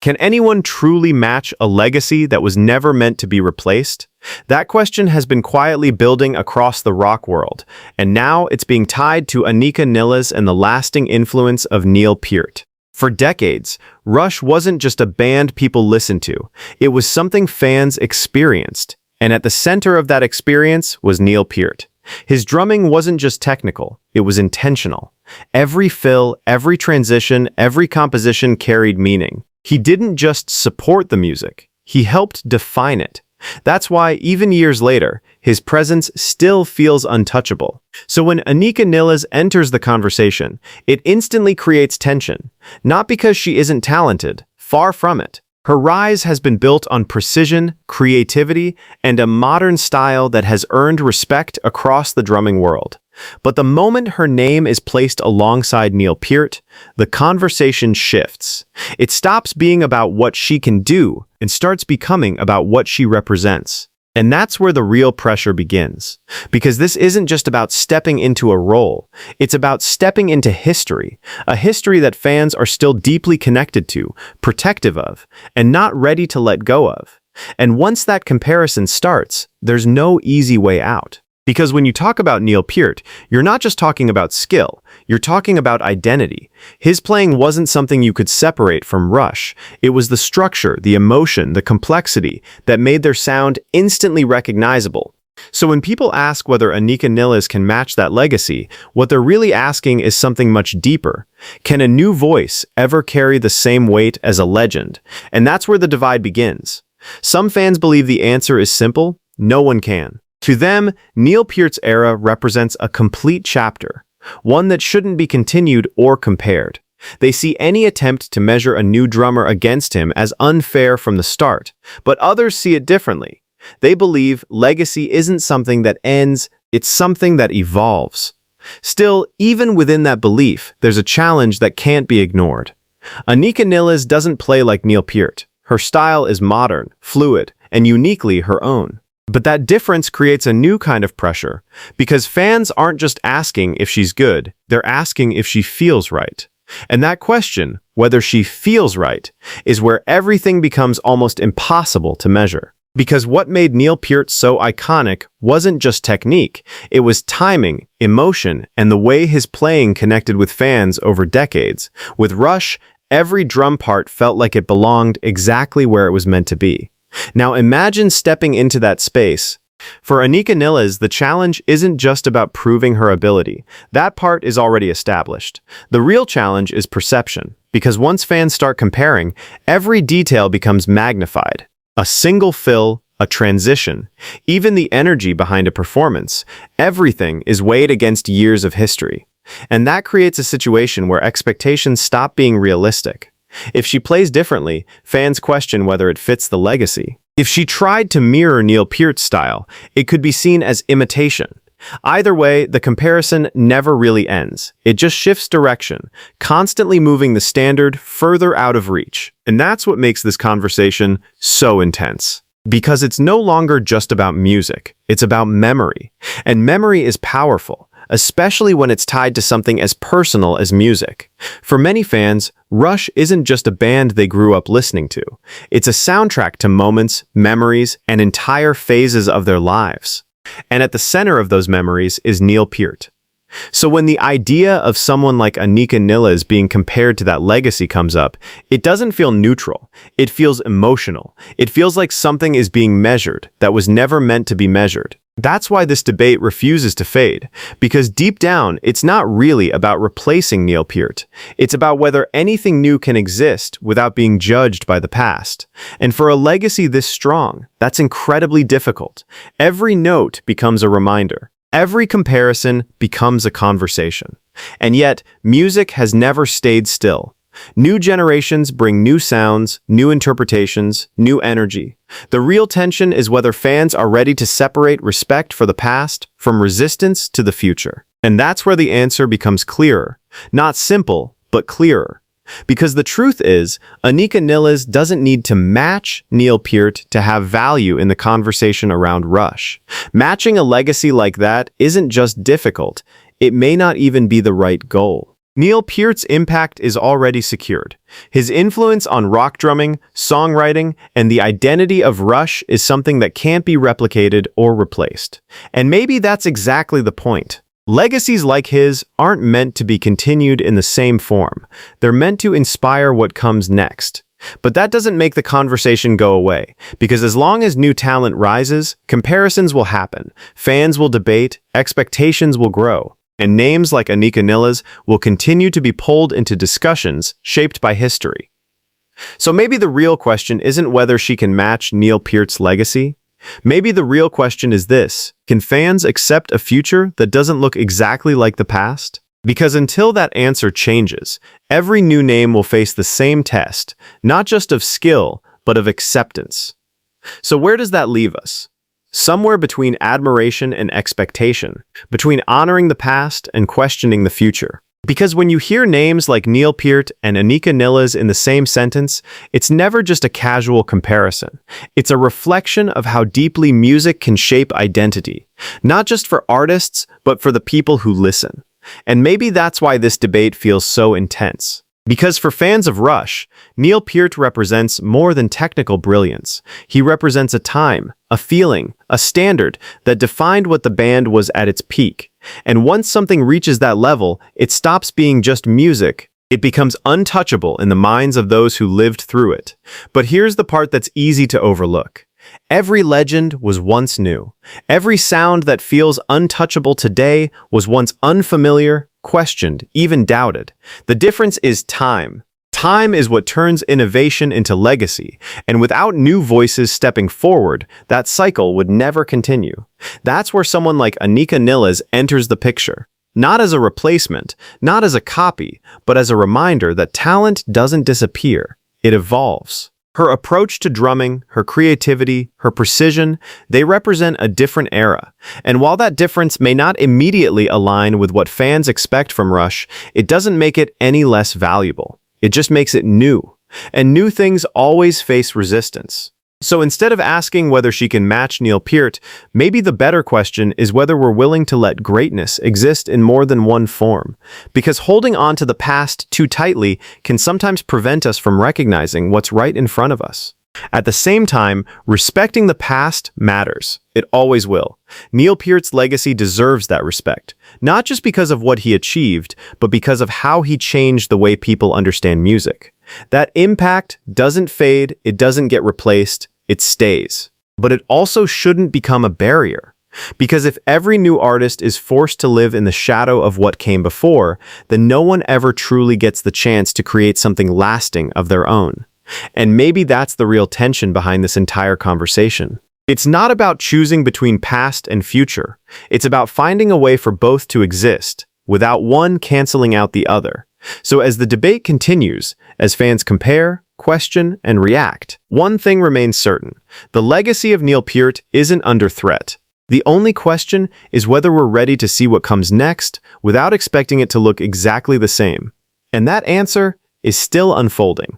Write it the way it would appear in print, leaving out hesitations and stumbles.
Can anyone truly match a legacy that was never meant to be replaced? That question has been quietly building across the rock world, and now it's being tied to Anika Nilles and the lasting influence of Neil Peart. For decades, Rush wasn't just a band people listened to, it was something fans experienced. And at the center of that experience was Neil Peart. His drumming wasn't just technical, it was intentional. Every fill, every transition, every composition carried meaning. He didn't just support the music, he helped define it. That's why, even years later, his presence still feels untouchable. So when Anika Nilles enters the conversation, it instantly creates tension. Not because she isn't talented, far from it. Her rise has been built on precision, creativity, and a modern style that has earned respect across the drumming world. But the moment her name is placed alongside Neil Peart, the conversation shifts. It stops being about what she can do and starts becoming about what she represents. And that's where the real pressure begins. Because this isn't just about stepping into a role, it's about stepping into history, a history that fans are still deeply connected to, protective of, and not ready to let go of. And once that comparison starts, there's no easy way out. Because when you talk about Neil Peart, you're not just talking about skill, you're talking about identity. His playing wasn't something you could separate from Rush. It was the structure, the emotion, the complexity that made their sound instantly recognizable. So when people ask whether Anika Nilles can match that legacy, what they're really asking is something much deeper. Can a new voice ever carry the same weight as a legend? And that's where the divide begins. Some fans believe the answer is simple: no one can. To them, Neil Peart's era represents a complete chapter, one that shouldn't be continued or compared. They see any attempt to measure a new drummer against him as unfair from the start, but others see it differently. They believe legacy isn't something that ends, it's something that evolves. Still, even within that belief, there's a challenge that can't be ignored. Anika Nilles doesn't play like Neil Peart. Her style is modern, fluid, and uniquely her own. But that difference creates a new kind of pressure, because fans aren't just asking if she's good, they're asking if she feels right. And that question, whether she feels right, is where everything becomes almost impossible to measure. Because what made Neil Peart so iconic wasn't just technique, it was timing, emotion, and the way his playing connected with fans over decades. With Rush, every drum part felt like it belonged exactly where it was meant to be. Now imagine stepping into that space. For Anika Nilles, the challenge isn't just about proving her ability. That part is already established. The real challenge is perception, because once fans start comparing, every detail becomes magnified. A single fill, a transition, even the energy behind a performance, everything is weighed against years of history. And that creates a situation where expectations stop being realistic. If she plays differently, fans question whether it fits the legacy. If she tried to mirror Neil Peart's style, it could be seen as imitation. Either way, the comparison never really ends. It just shifts direction, constantly moving the standard further out of reach. And that's what makes this conversation so intense. Because it's no longer just about music, it's about memory. And memory is powerful, especially when it's tied to something as personal as music. For many fans, Rush isn't just a band they grew up listening to. It's a soundtrack to moments, memories, and entire phases of their lives. And at the center of those memories is Neil Peart. So when the idea of someone like Anika Nilles being compared to that legacy comes up, it doesn't feel neutral. It feels emotional. It feels like something is being measured that was never meant to be measured. That's why this debate refuses to fade, because deep down, it's not really about replacing Neil Peart. It's about whether anything new can exist without being judged by the past. And for a legacy this strong, that's incredibly difficult. Every note becomes a reminder. Every comparison becomes a conversation. And yet, music has never stayed still. New generations bring new sounds, new interpretations, new energy. The real tension is whether fans are ready to separate respect for the past from resistance to the future. And that's where the answer becomes clearer. Not simple, but clearer. Because the truth is, Anika Nilles doesn't need to match Neil Peart to have value in the conversation around Rush. Matching a legacy like that isn't just difficult, it may not even be the right goal. Neil Peart's impact is already secured. His influence on rock drumming, songwriting, and the identity of Rush is something that can't be replicated or replaced. And maybe that's exactly the point. Legacies like his aren't meant to be continued in the same form. They're meant to inspire what comes next. But that doesn't make the conversation go away, because as long as new talent rises, comparisons will happen, fans will debate, expectations will grow, and names like Anika Nilles will continue to be pulled into discussions shaped by history. So maybe the real question isn't whether she can match Neil Peart's legacy. Maybe the real question is this: can fans accept a future that doesn't look exactly like the past? Because until that answer changes, every new name will face the same test, not just of skill, but of acceptance. So where does that leave us? Somewhere between admiration and expectation, between honoring the past and questioning the future. Because when you hear names like Neil Peart and Anika Nilles in the same sentence, it's never just a casual comparison. It's a reflection of how deeply music can shape identity, not just for artists, but for the people who listen. And maybe that's why this debate feels so intense. Because for fans of Rush, Neil Peart represents more than technical brilliance. He represents a time, a feeling, a standard that defined what the band was at its peak. And once something reaches that level, it stops being just music. It becomes untouchable in the minds of those who lived through it. But here's the part that's easy to overlook. Every legend was once new. Every sound that feels untouchable today was once unfamiliar, questioned, even doubted. The difference is time. Time is what turns innovation into legacy, and without new voices stepping forward, that cycle would never continue. That's where someone like Anika Nilles enters the picture. Not as a replacement, not as a copy, but as a reminder that talent doesn't disappear, it evolves. Her approach to drumming, her creativity, her precision, they represent a different era. And while that difference may not immediately align with what fans expect from Rush, it doesn't make it any less valuable. It just makes it new. And new things always face resistance. So instead of asking whether she can match Neil Peart, maybe the better question is whether we're willing to let greatness exist in more than one form. Because holding on to the past too tightly can sometimes prevent us from recognizing what's right in front of us. At the same time, respecting the past matters. It always will. Neil Peart's legacy deserves that respect, not just because of what he achieved, but because of how he changed the way people understand music. That impact doesn't fade, it doesn't get replaced, it stays. But it also shouldn't become a barrier. Because if every new artist is forced to live in the shadow of what came before, then no one ever truly gets the chance to create something lasting of their own. And maybe that's the real tension behind this entire conversation. It's not about choosing between past and future. It's about finding a way for both to exist, without one canceling out the other. So as the debate continues, as fans compare, question, and react, one thing remains certain. The legacy of Neil Peart isn't under threat. The only question is whether we're ready to see what comes next without expecting it to look exactly the same. And that answer is still unfolding.